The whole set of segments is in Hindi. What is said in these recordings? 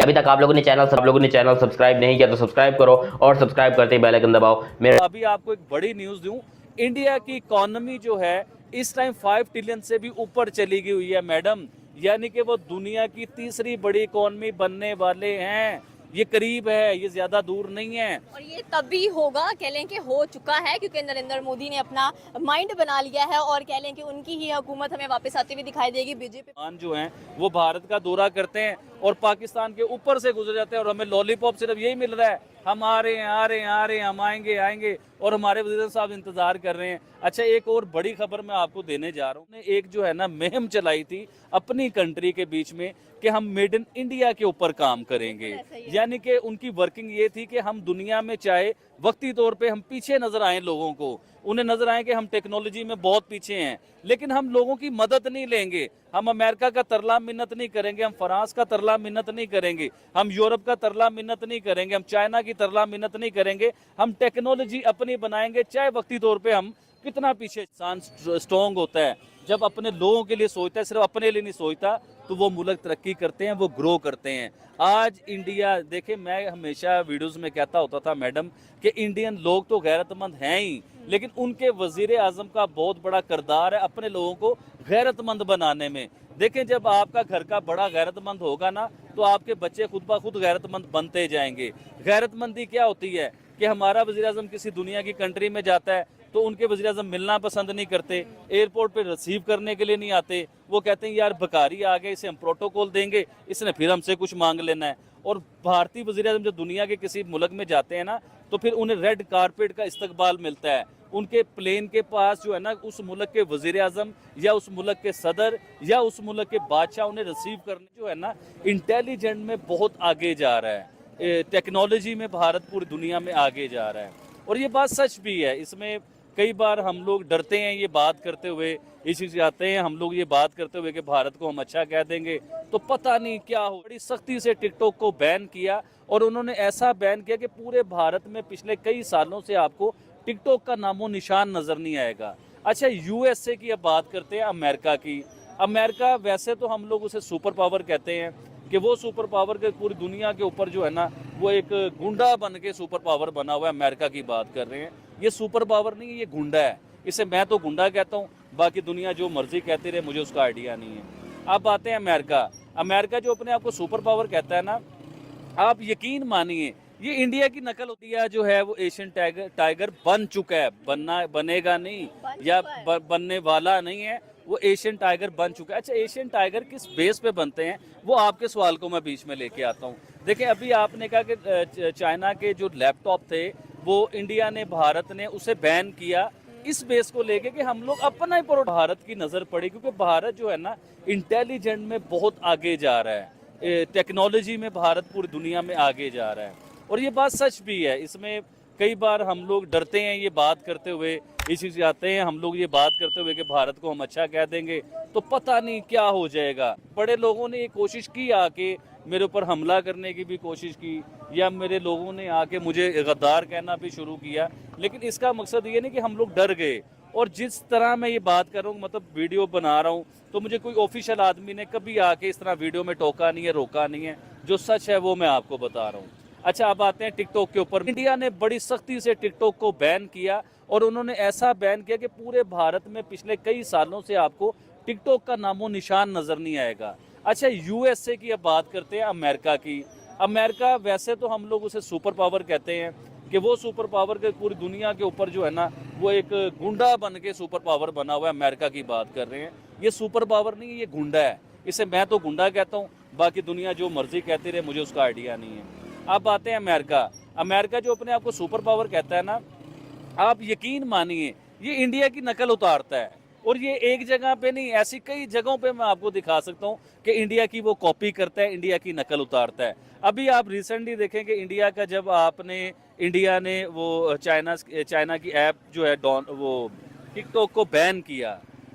अभी तक आप लोगों ने चैनल सब्सक्राइब नहीं किया तो सब्सक्राइब करो और सब्सक्राइब करते ही बेल आइकन दबाओ। मेरे अभी आपको एक बड़ी न्यूज़ दूं, इंडिया की इकोनॉमी जो है इस टाइम 5 ट्रिलियन से भी ऊपर चली गई हुई है मैडम, यानी कि वो दुनिया की तीसरी बड़ी इकोनॉमी बनने वाले हैं। ये करीब है, ये ज्यादा दूर नहीं है। और ये तब भी होगा, कह लें कि हो चुका है, क्योंकि नरेंद्र मोदी ने अपना माइंड बना लिया है और कह लें कि उनकी ही हुकूमत हमें वापस आती हुई दिखाई देगी। बीजेपी मान जो हैं वो भारत का दौरा करते हैं और पाकिस्तान के ऊपर से गुजर जाते हैं और हमें लॉलीपॉप सिर्फ यही मिल रहा है, हम आ रहे हैं आ रहे हैं आ रहे हैं, हम आएंगे आएंगे, और हमारे वज़ीर साहब इंतजार कर रहे हैं। अच्छा, एक और बड़ी खबर मैं आपको देने जा रहा हूँ। एक जो है ना मुहिम चलाई थी अपनी कंट्री के बीच में कि हम मेड इन इंडिया के ऊपर काम करेंगे, यानी कि उनकी वर्किंग ये थी कि हम दुनिया में चाहे वक्ती तौर पे हम पीछे नजर आए, लोगों को उन्हें नजर आए कि हम टेक्नोलॉजी में बहुत पीछे हैं, लेकिन हम लोगों की मदद नहीं लेंगे। हम अमेरिका का तरला मिन्नत नहीं करेंगे, हम फ्रांस का तरला मिन्नत नहीं करेंगे, हम यूरोप का तरला मिन्नत नहीं करेंगे, हम चाइना की तरला मिन्नत नहीं करेंगे। हम टेक्नोलॉजी अपनी बनाएंगे, चाहे वक्ती तौर पे हम कितना पीछे। इंसान स्ट्रॉन्ग होता है जब अपने लोगों के लिए सोचता है, सिर्फ अपने लिए नहीं सोचता, तो वो मुल्क तरक्की करते हैं, वो ग्रो करते हैं। आज इंडिया देखे, मैं हमेशा वीडियोस में कहता होता था मैडम कि इंडियन लोग तो गैरतमंद हैं ही, लेकिन उनके वजीर आजम का बहुत बड़ा किरदार है अपने लोगों को गैरतमंद बनाने में। देखें, जब आपका घर का बड़ा गैरतमंद होगा ना, तो आपके बच्चे खुद ब खुद गैरतमंद बनते जाएंगे। गैरतमंदी क्या होती है कि हमारा वजीर आजम किसी दुनिया की कंट्री में जाता है तो उनके वज़ीर आज़म मिलना पसंद नहीं करते, एयरपोर्ट पे रिसीव करने के लिए नहीं आते। वो कहते हैं यार भिखारी आ गए, इसे हम प्रोटोकॉल देंगे, इसने फिर हमसे कुछ मांग लेना है। और भारतीय वज़ीर आज़म जब दुनिया के किसी मुल्क में जाते हैं ना, तो फिर उन्हें रेड कारपेट का इस्तकबाल मिलता है। उनके प्लेन के पास जो है ना, उस मुल्क के वज़ीर आज़म या उस मुल्क के सदर या उस मुल्क के बादशाह उन्हें रिसीव करने जो है ना, इंटेलिजेंट में बहुत आगे जा रहा है। टेक्नोलॉजी में भारत पूरी दुनिया में आगे जा रहा है, और ये बात सच भी है। इसमें कई बार हम लोग डरते हैं ये बात करते हुए, इसी से आते हैं हम लोग ये बात करते हुए कि भारत को हम अच्छा कह देंगे, तो पता नहीं क्या हो। बड़ी सख्ती से टिकटॉक को बैन किया, और उन्होंने ऐसा बैन किया कि पूरे भारत में पिछले कई सालों से आपको टिकटॉक का नामो निशान नज़र नहीं आएगा। अच्छा, यूएसए की अब बात करते हैं, अमेरिका की। अमेरिका वैसे तो हम लोग उसे सुपर पावर कहते हैं कि वो सुपर पावर के पूरी दुनिया के ऊपर जो है ना, वो एक गुंडा बन के सुपर पावर बना हुआ है। अमेरिका की बात कर रहे हैं, ये सुपर पावर नहीं है, ये गुंडा है। इसे मैं तो गुंडा कहता हूँ, बाकी दुनिया जो मर्जी कहती रहे, मुझे उसका आइडिया नहीं है। अब आते हैं अमेरिका। अमेरिका जो अपने आप को सुपर पावर कहता है ना, आप यकीन मानिए ये इंडिया की नकल होती है। जो है वो एशियन टाइगर बन चुका है, बनेगा नहीं, या बनने वाला नहीं है, वो एशियन टाइगर बन चुका है। अच्छा, एशियन टाइगर किस बेस पे बनते हैं, वो आपके सवाल को मैं बीच में लेके आता हूँ। देखिए, अभी आपने कहा कि चाइना के जो लैपटॉप थे वो इंडिया ने, भारत ने उसे बैन किया, इस बेस को लेके कि हम लोग अपना ही भारत की नज़र पड़ी, क्योंकि भारत जो है ना इंटेलिजेंट में बहुत आगे जा रहा है। टेक्नोलॉजी में भारत पूरी दुनिया में आगे जा रहा है, और ये बात सच भी है। इसमें कई बार हम लोग डरते हैं ये बात करते हुए, इसी से आते हैं हम लोग ये बात करते हुए कि भारत को हम अच्छा कह देंगे, तो पता नहीं क्या हो जाएगा। बड़े लोगों ने ये कोशिश की आके मेरे ऊपर हमला करने की भी कोशिश की, या मेरे लोगों ने आके मुझे गद्दार कहना भी शुरू किया, लेकिन इसका मकसद ये नहीं कि हम लोग डर गए। और जिस तरह मैं ये बात कर रहा हूँ, मतलब वीडियो बना रहा हूँ, तो मुझे कोई ऑफिशियल आदमी ने कभी आके इस तरह वीडियो में टोका नहीं है, रोका नहीं है। जो सच है वो मैं आपको बता रहा हूँ। अच्छा, अब आते हैं टिकटॉक के ऊपर। इंडिया ने बड़ी सख्ती से टिकटॉक को बैन किया, और उन्होंने ऐसा बैन किया कि पूरे भारत में पिछले कई सालों से आपको टिकटॉक का नामो निशान नज़र नहीं आएगा। अच्छा, यूएसए की अब बात करते हैं, अमेरिका की। अमेरिका वैसे तो हम लोग उसे सुपर पावर कहते हैं कि वो सुपर पावर के पूरी दुनिया के ऊपर जो है ना, वो एक गुंडा बन के सुपर पावर बना हुआ है। अमेरिका की बात कर रहे हैं, ये सुपर पावर नहीं है, ये गुंडा है। इसे मैं तो गुंडा कहता हूँ, बाकी दुनिया जो मर्जी कहती रहे, मुझे उसका आइडिया नहीं है। अब आते हैं अमेरिका। अमेरिका जो अपने आप को सुपर पावर कहता है ना, आप यकीन मानिए ये इंडिया की नकल उतारता है, और ये एक जगह पे नहीं, ऐसी कई जगहों पे मैं आपको दिखा सकता हूँ कि इंडिया की वो कॉपी करता है, इंडिया की नकल उतारता है। अभी आप रिसेंटली देखेंगे इंडिया का, जब इंडिया ने वो चाइना की ऐप जो है वो टिकटॉक को बैन किया,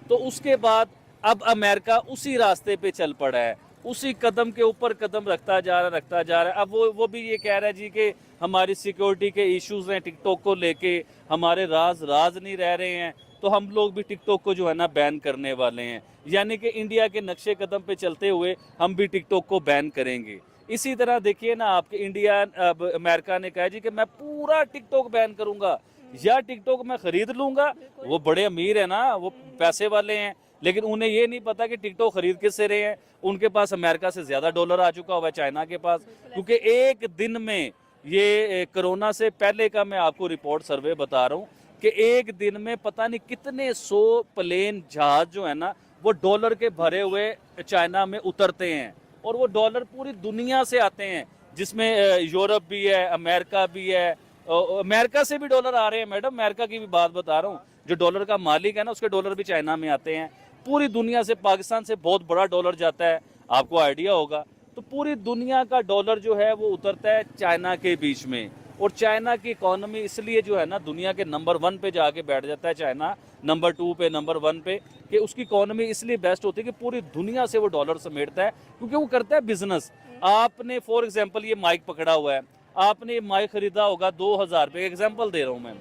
तो उसके बाद अब अमेरिका उसी रास्ते पे चल पड़ा है, उसी कदम के ऊपर कदम रखता जा रहा है। अब वो भी ये कह रहा है जी कि हमारी सिक्योरिटी के इश्यूज हैं टिकटॉक को लेके, हमारे राज नहीं रह रहे हैं, तो हम लोग भी टिकटॉक को जो है ना बैन करने वाले हैं। यानी कि इंडिया के नक्शे कदम पे चलते हुए हम भी टिकटॉक को बैन करेंगे। इसी तरह देखिए ना, आपके इंडिया अब अमेरिका ने कहा जी कि मैं पूरा टिकटॉक बैन करूंगा, या टिकटॉक मैं खरीद लूंगा। वो बड़े अमीर है ना, वो पैसे वाले हैं, लेकिन उन्हें ये नहीं पता कि टिकटॉक खरीद किससे रहे हैं। उनके पास अमेरिका से ज्यादा डॉलर आ चुका हुआ है चाइना के पास, क्योंकि एक दिन में ये कोरोना से पहले का मैं आपको रिपोर्ट सर्वे बता रहा हूँ कि एक दिन में पता नहीं कितने 100 प्लेन जहाज जो है ना वो डॉलर के भरे हुए चाइना में उतरते हैं, और वो डॉलर पूरी दुनिया से आते हैं, जिसमें यूरोप भी है, अमेरिका भी है। अमेरिका से भी डॉलर आ रहे हैं मैडम, अमेरिका की भी बात बता रहा हूँ। जो डॉलर का मालिक है ना, उसके डॉलर भी चाइना में आते हैं। पूरी दुनिया से, पाकिस्तान से बहुत बड़ा डॉलर जाता है, आपको आइडिया होगा। तो पूरी दुनिया का डॉलर जो है वो उतरता है चाइना के बीच में, और चाइना की इकोनॉमी इसलिए जो है ना दुनिया के नंबर 1 पे जाके बैठ जाता है चाइना, नंबर 2 पे, नंबर 1 पे, कि उसकी इकोनॉमी इसलिए बेस्ट होती है कि पूरी दुनिया से वो डॉलर समेटता है, क्योंकि वो करता है बिजनेस। आपने फॉर एग्जांपल ये माइक पकड़ा हुआ है, आपने ये माइक खरीदा होगा 2000 रुपये, एग्जाम्पल दे रहा हूँ मैं,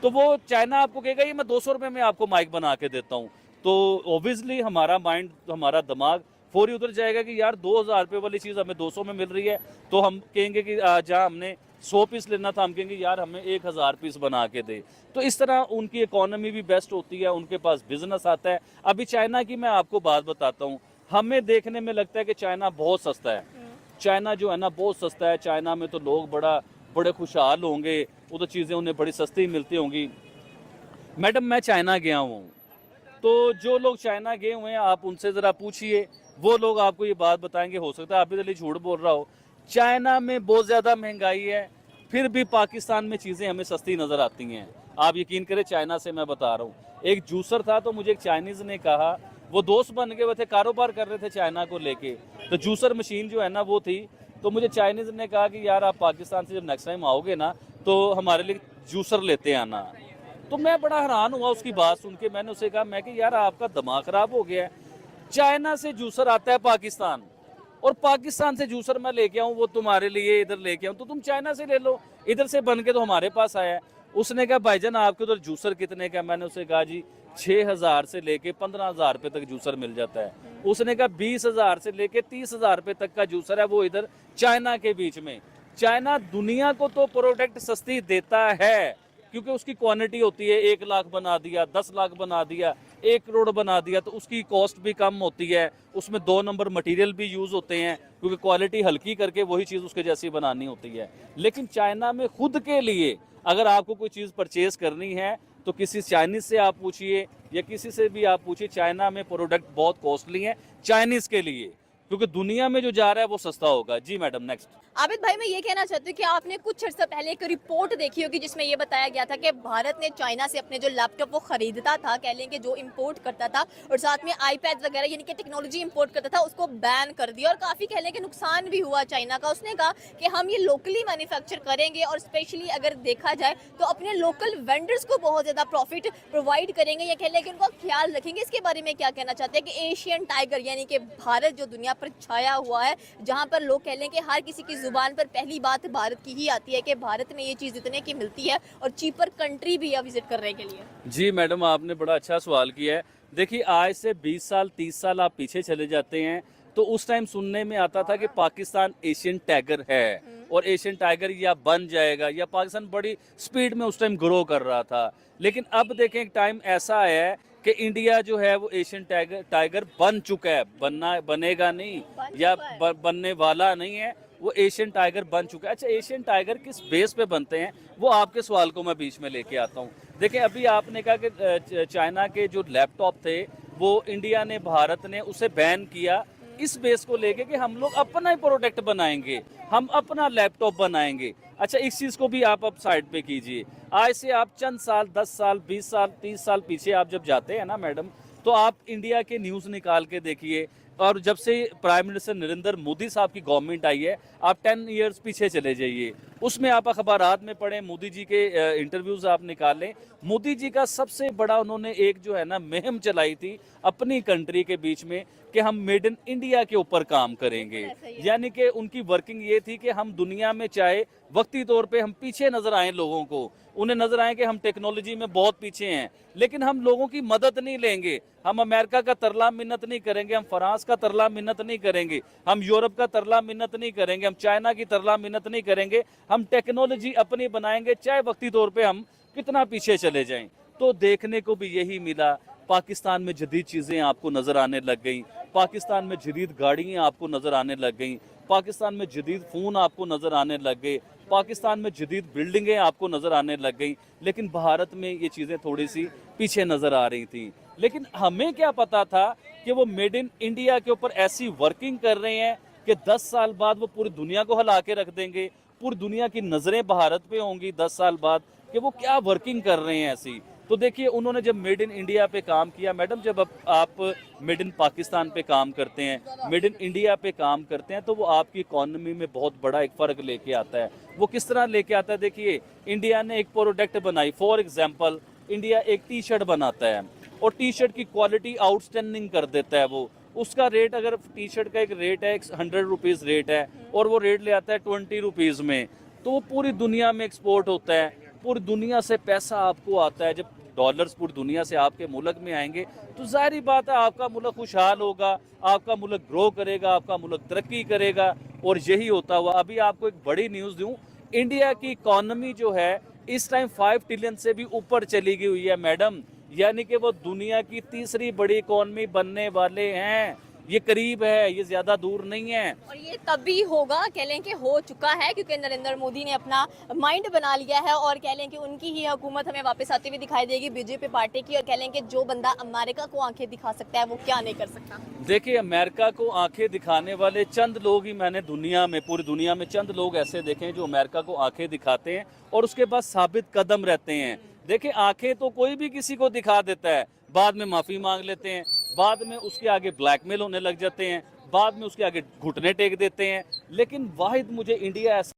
तो वो चाइना आपको कहेगा ये मैं 200 रुपये में आपको माइक बना के देता हूँ। तो ऑब्वियसली हमारा माइंड, हमारा दिमाग फौरी उधर जाएगा कि यार 2000 रुपये वाली चीज़ हमें 200 में मिल रही है, तो हम कहेंगे कि जहाँ हमने 100 पीस लेना था, हम कहेंगे यार हमें 1000 पीस बना के दे। तो इस तरह उनकी इकोनॉमी भी बेस्ट होती है, उनके पास बिजनेस आता है। अभी चाइना की मैं आपको बात बताता हूँ, हमें देखने में लगता है कि चाइना बहुत सस्ता है, चाइना जो है ना बहुत सस्ता है, चाइना में तो लोग बड़े खुशहाल होंगे, वो तो चीज़ें उन्हें बड़ी सस्ती मिलती होंगी। मैडम मैं चाइना गया हूँ, तो जो लोग चाइना गए हुए हैं आप उनसे ज़रा पूछिए, वो लोग आपको ये बात बताएंगे। हो सकता है आप भी झूठ बोल रहा हो, चाइना में बहुत ज़्यादा महंगाई है, फिर भी पाकिस्तान में चीज़ें हमें सस्ती नज़र आती हैं। आप यकीन करें, चाइना से मैं बता रहा हूँ, एक जूसर था, तो मुझे एक चाइनीज़ ने कहा, वो दोस्त बन गए, वो थे, कारोबार कर रहे थे चाइना को लेके, तो जूसर मशीन जो है ना वो थी, तो मुझे चाइनीज़ ने कहा कि यार आप पाकिस्तान से जब नेक्स्ट टाइम आओगे ना तो हमारे लिए जूसर लेते आना। तो मैं बड़ा हैरान हुआ उसकी बात सुन के। मैंने उसे कहा, मैं कि यार आपका दिमाग खराब हो गया है, चाइना से जूसर आता है पाकिस्तान, और पाकिस्तान से जूसर मैं लेके आऊँ, वो तुम्हारे लिए इधर लेके आऊँ, तो तुम चाइना से ले लो, इधर से बन के तो हमारे पास आया है। उसने कहा भाईजान आपके उधर जूसर कितने का? मैंने उसे कहा जी 6000 से लेके 15,000 रुपये तक जूसर मिल जाता है। उसने कहा 20,000 से लेके 30,000 रुपये तक का जूसर है, वो इधर चाइना के बीच में। चाइना दुनिया को तो प्रोडक्ट सस्ती देता है, क्योंकि उसकी क्वांटिटी होती है, 1 लाख बना दिया, 10 लाख बना दिया, 1 करोड़ बना दिया, तो उसकी कॉस्ट भी कम होती है, उसमें 2 नंबर मटेरियल भी यूज़ होते हैं, क्योंकि क्वालिटी हल्की करके वही चीज़ उसके जैसी बनानी होती है। लेकिन चाइना में खुद के लिए अगर आपको कोई चीज़ परचेज करनी है तो किसी चाइनीज़ से आप पूछिए या किसी से भी आप पूछिए, चाइना में प्रोडक्ट बहुत कॉस्टली हैं चाइनीज़ के लिए, क्योंकि दुनिया में जो जा रहा है वो सस्ता होगा। जी मैडम नेक्स्ट। आबिद भाई, मैं ये कहना चाहती हूँ कि आपने कुछ अर्सा पहले एक रिपोर्ट देखी होगी जिसमें ये बताया गया था कि भारत ने चाइना से अपने जो लैपटॉप वो खरीदता था, कह लें कि जो इंपोर्ट करता था, और साथ में आईपैड वगैरह यानी कि टेक्नोलॉजी इंपोर्ट करता था, उसको बैन कर दिया, और काफ़ी कह लें कि नुकसान भी हुआ चाइना का। उसने कहा कि हम ये लोकली मैन्युफैक्चर करेंगे, और स्पेशली अगर देखा जाए तो अपने लोकल वेंडर्स को बहुत ज़्यादा प्रॉफिट प्रोवाइड करेंगे, या कह लें कि उनका ख्याल रखेंगे। इसके बारे में क्या कहना चाहते हैं कि एशियन टाइगर यानी कि भारत जो दुनिया पर छाया हुआ है, जहाँ पर लोग कह लें कि हर किसी की जुबान पर पहली बात भारत की ही आती है कि भारत में ये चीज़ इतने की मिलती है, और चीपर कंट्री भी है विजिट करने के लिए। जी मैडम, आपने बड़ा अच्छा सवाल किया है। देखिए आज से 20 साल 30 साल आप पीछे चले जाते हैं तो उस टाइम सुनने में आता था कि पाकिस्तान एशियन टाइगर है, और एशियन टाइगर या बन जाएगा, या पाकिस्तान बड़ी स्पीड में उस टाइम ग्रो कर रहा था। लेकिन अब देखें एक टाइम ऐसा आया है कि इंडिया जो है वो एशियन टाइगर बन चुका है, बनेगा नहीं, या बनने वाला नहीं है, वो एशियन टाइगर बन चुका है। अच्छा, एशियन टाइगर किस बेस पे बनते हैं, वो आपके सवाल को मैं बीच में लेके आता हूँ। देखिए अभी आपने कहा कि चाइना के जो लैपटॉप थे वो इंडिया ने, भारत ने उसे बैन किया, इस बेस को लेके कि हम लोग अपना ही प्रोडक्ट बनाएंगे, हम अपना लैपटॉप बनाएंगे। अच्छा, इस चीज़ को भी आप अब साइड पे कीजिए। आज से आप चंद साल, 10 साल, 20 साल, 30 साल पीछे आप जब जाते हैं ना मैडम, तो आप इंडिया के न्यूज़ निकाल के देखिए, और जब से प्राइम मिनिस्टर नरेंद्र मोदी साहब की गवर्नमेंट आई है, आप 10 ईयर्स पीछे चले जाइए, उसमें आप अखबारात में पढ़ें, मोदी जी के इंटरव्यूज़ आप निकालें। मोदी जी का सबसे बड़ा उन्होंने एक जो है ना मुहिम चलाई थी अपनी कंट्री के बीच में कि हम मेड इन इंडिया के ऊपर काम करेंगे। यानी कि उनकी वर्किंग ये थी कि हम दुनिया में चाहे वक्ती तौर पे हम पीछे नजर आए, लोगों को उन्हें नजर आए कि हम टेक्नोलॉजी में बहुत पीछे हैं, लेकिन हम लोगों की मदद नहीं लेंगे, हम अमेरिका का तरला मिन्नत नहीं करेंगे, हम फ्रांस का तरला मिन्नत नहीं करेंगे, हम यूरोप का तरला मिन्नत नहीं करेंगे, हम चाइना की तरला मिन्नत नहीं करेंगे, हम टेक्नोलॉजी अपनी बनाएंगे, चाहे वक्ती तौर पे हम कितना पीछे चले जाएं। तो देखने को भी यही मिला। पाकिस्तान में जदीद चीज़ें आपको नज़र आने लग गई, पाकिस्तान में जदीद गाड़ियाँ आपको नज़र आने लग गई, पाकिस्तान में जदीद फ़ोन आपको नज़र आने लग गए, पाकिस्तान में जदीद बिल्डिंगें आपको नज़र आने लग गई। लेकिन भारत में ये चीज़ें थोड़ी सी पीछे नज़र आ रही थी। लेकिन हमें क्या पता था कि वो मेड इन इंडिया के ऊपर ऐसी वर्किंग कर रहे हैं कि 10 साल बाद वो पूरी दुनिया को हिला के रख देंगे, पूरी दुनिया की नज़रें भारत पे होंगी 10 साल बाद कि वो क्या वर्किंग कर रहे हैं ऐसी। तो देखिए, उन्होंने जब मेड इन इंडिया पे काम किया, मैडम जब आप मेड इन पाकिस्तान पे काम करते हैं, मेड इन इंडिया पे काम करते हैं, तो वो आपकी इकॉनमी में बहुत बड़ा एक फ़र्क लेके आता है। वो किस तरह लेके आता है? देखिए, इंडिया ने एक प्रोडक्ट बनाई, फॉर एग्जांपल इंडिया एक टी शर्ट बनाता है और टी शर्ट की क्वालिटी आउटस्टैंडिंग कर देता है। वो उसका रेट, अगर टी शर्ट का एक रेट है 100 रुपीज़ रेट है और वो रेट ले आता है 20 रुपीज़ में, तो वो पूरी दुनिया में एक्सपोर्ट होता है, पूरी दुनिया से पैसा आपको आता है। जब डॉलर्स पूरी दुनिया से आपके मुल्क में आएंगे तो जाहिर बात है आपका मुल्क खुशहाल होगा, आपका मुल्क ग्रो करेगा, आपका मुल्क तरक्की करेगा। और यही होता हुआ, अभी आपको एक बड़ी न्यूज़ दूं, इंडिया की इकॉनमी जो है इस टाइम 5 ट्रिलियन से भी ऊपर चली गई हुई है मैडम, यानी कि वो दुनिया की तीसरी बड़ी इकॉनमी बनने वाले हैं। ये करीब है, ये ज्यादा दूर नहीं है। और ये तभी होगा, कह लें कि हो चुका है, क्योंकि नरेंद्र मोदी ने अपना माइंड बना लिया है और कह लें कि उनकी ही हुकूमत हमें वापस आती हुई दिखाई देगी, बीजेपी पार्टी की। और कह लें कि जो बंदा अमेरिका को आंखें दिखा सकता है वो क्या नहीं कर सकता। देखिए, अमेरिका को आंखें दिखाने वाले चंद लोग ही मैंने दुनिया में, पूरी दुनिया में चंद लोग ऐसे देखे हैं जो अमेरिका को आंखें दिखाते हैं और उसके बाद साबित कदम रहते हैं। देखिए, आंखें तो कोई भी किसी को दिखा देता है, बाद में माफ़ी मांग लेते हैं, बाद में उसके आगे ब्लैकमेल होने लग जाते हैं, बाद में उसके आगे घुटने टेक देते हैं। लेकिन वाहिद मुझे इंडिया ऐसा